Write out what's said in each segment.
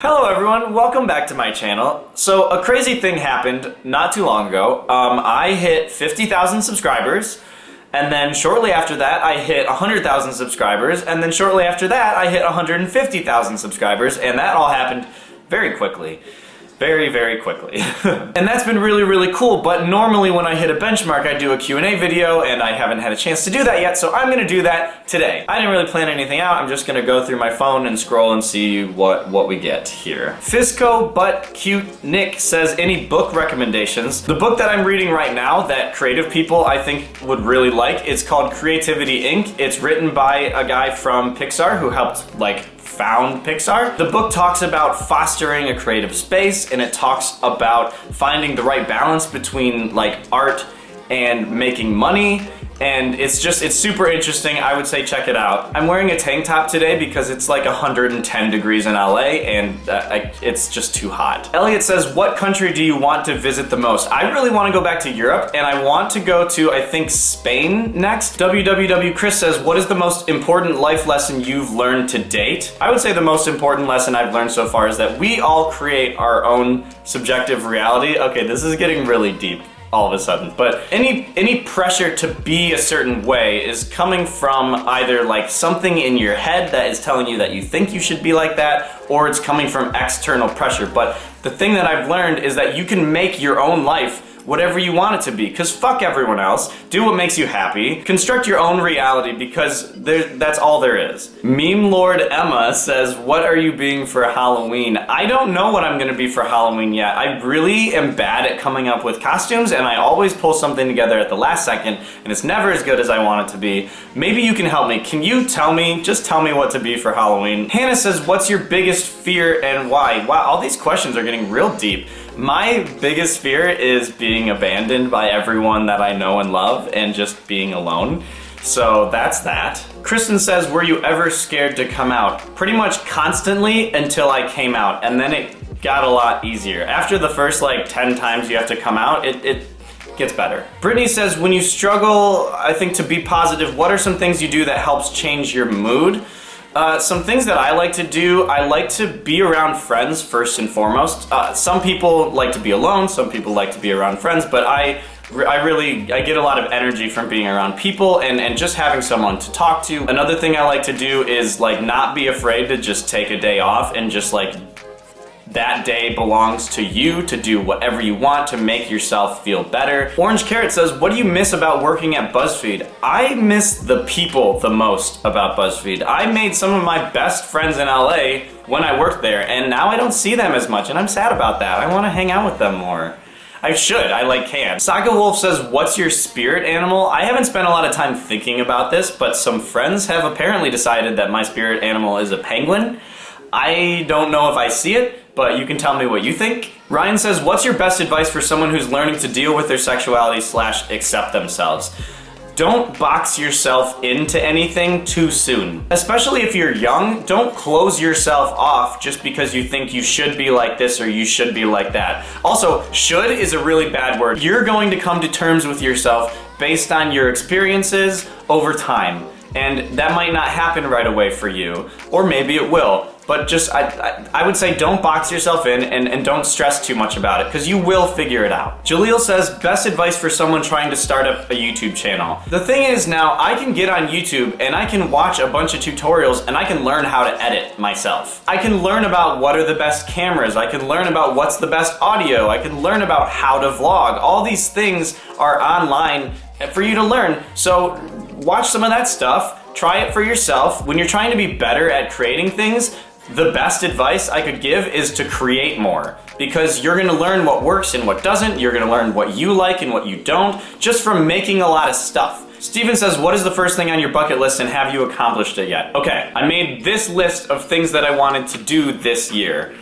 Hello everyone, welcome back to my channel. So a crazy thing happened not too long ago. I hit 50,000 subscribers, and then shortly after that I hit 100,000 subscribers, and then shortly after that I hit 150,000 subscribers, and that all happened very quickly. Very quickly. And that's been really cool, but normally when I hit a benchmark I do a Q&A video, and I haven't had a chance to do that yet, so I'm gonna do that today. I didn't really plan anything out, I'm just gonna go through my phone and scroll and see what we get here. Fisco But Cute Nick says, any book recommendations? The book that I'm reading right now that creative people I think would really like is called Creativity Inc. It's written by a guy from Pixar who helped found Pixar. The book talks about fostering a creative space, and it talks about finding the right balance between art and making money, and it's super interesting. I would say check it out. I'm wearing a tank top today because it's like 110 degrees in LA, and it's just too hot. Elliot says, what country do you want to visit the most? I really want to go back to Europe, and I want to go to, I think, Spain next. WWW Chris says, what is the most important life lesson you've learned to date? I would say the most important lesson I've learned so far is that we all create our own subjective reality. Okay, this is getting really deep all of a sudden, but any pressure to be a certain way is coming from either something in your head that is telling you that you think you should be like that, or it's coming from external pressure. But the thing that I've learned is that you can make your own life whatever you want it to be, because fuck everyone else, do what makes you happy, construct your own reality, because that's all there is. memelordemma says, what are you being for Halloween? I don't know what I'm gonna be for Halloween yet. I really am bad at coming up with costumes, and I always pull something together at the last second, and it's never as good as I want it to be. Maybe you can help me. Can you tell me, just tell me what to be for Halloween? Hannah says, what's your biggest fear and why? Wow, all these questions are getting real deep. My biggest fear is being abandoned by everyone that I know and love, and just being alone. So that's that. Kristen says, were you ever scared to come out? Pretty much constantly until I came out, and then it got a lot easier. After the first 10 times you have to come out, it gets better. Brittany says, when you struggle, I think, to be positive, what are some things you do that helps change your mood? Some things that I like to do, I like to be around friends first and foremost. Some people like to be alone, some people like to be around friends, but I get a lot of energy from being around people and just having someone to talk to. Another thing I like to do is not be afraid to just take a day off, and just that day belongs to you to do whatever you want to make yourself feel better. Orange Carrot says, what do you miss about working at BuzzFeed? I miss the people the most about BuzzFeed. I made some of my best friends in LA when I worked there, and now I don't see them as much, and I'm sad about that. I want to hang out with them more. I should, I can. Sagawolf says, what's your spirit animal? I haven't spent a lot of time thinking about this, but some friends have apparently decided that my spirit animal is a penguin. I don't know if I see it, but you can tell me what you think. Ryan says, what's your best advice for someone who's learning to deal with their sexuality / accept themselves? Don't box yourself into anything too soon. Especially if you're young, don't close yourself off just because you think you should be like this or you should be like that. Also, should is a really bad word. You're going to come to terms with yourself based on your experiences over time. And that might not happen right away for you, or maybe it will. But just, I would say don't box yourself in and don't stress too much about it, because you will figure it out. Jaleel says, best advice for someone trying to start up a YouTube channel. The thing is now, I can get on YouTube and I can watch a bunch of tutorials and I can learn how to edit myself. I can learn about what are the best cameras, I can learn about what's the best audio, I can learn about how to vlog. All these things are online for you to learn, so watch some of that stuff, try it for yourself. When you're trying to be better at creating things, the best advice I could give is to create more, because you're gonna learn what works and what doesn't, you're gonna learn what you like and what you don't, just from making a lot of stuff. Steven says, what is the first thing on your bucket list and have you accomplished it yet? Okay, I made this list of things that I wanted to do this year.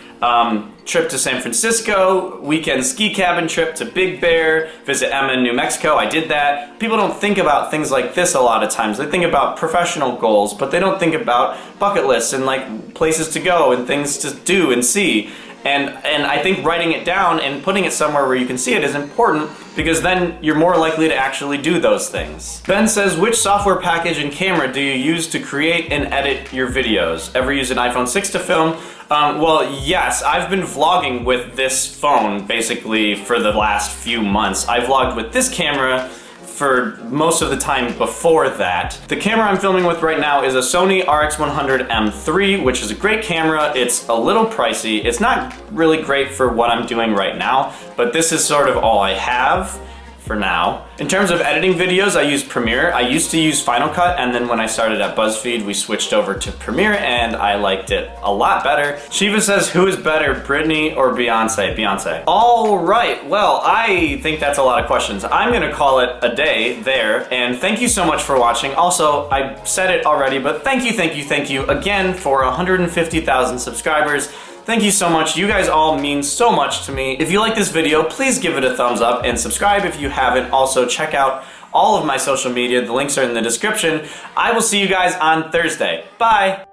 Trip to San Francisco, weekend ski cabin trip to Big Bear, visit Emma in New Mexico. I did that. People don't think about things like this a lot of times. They think about professional goals, but they don't think about bucket lists and places to go and things to do and see. And I think writing it down and putting it somewhere where you can see it is important, because then you're more likely to actually do those things. Ben says, which software package and camera do you use to create and edit your videos? Ever use an iPhone 6 to film? Well, yes, I've been vlogging with this phone basically for the last few months. I vlogged with this camera for most of the time before that. The camera I'm filming with right now is a Sony RX100 M3, which is a great camera. It's a little pricey. It's not really great for what I'm doing right now, but this is sort of all I have for now. In terms of editing videos, I use Premiere. I used to use Final Cut, and then when I started at BuzzFeed, we switched over to Premiere, and I liked it a lot better. Shiva says, who is better, Britney or Beyonce? Beyonce. All right, well, I think that's a lot of questions. I'm gonna call it a day there, and thank you so much for watching. Also, I said it already, but thank you again for 150,000 subscribers. Thank you so much. You guys all mean so much to me. If you like this video, please give it a thumbs up and subscribe if you haven't. Also, check out all of my social media. The links are in the description. I will see you guys on Thursday. Bye.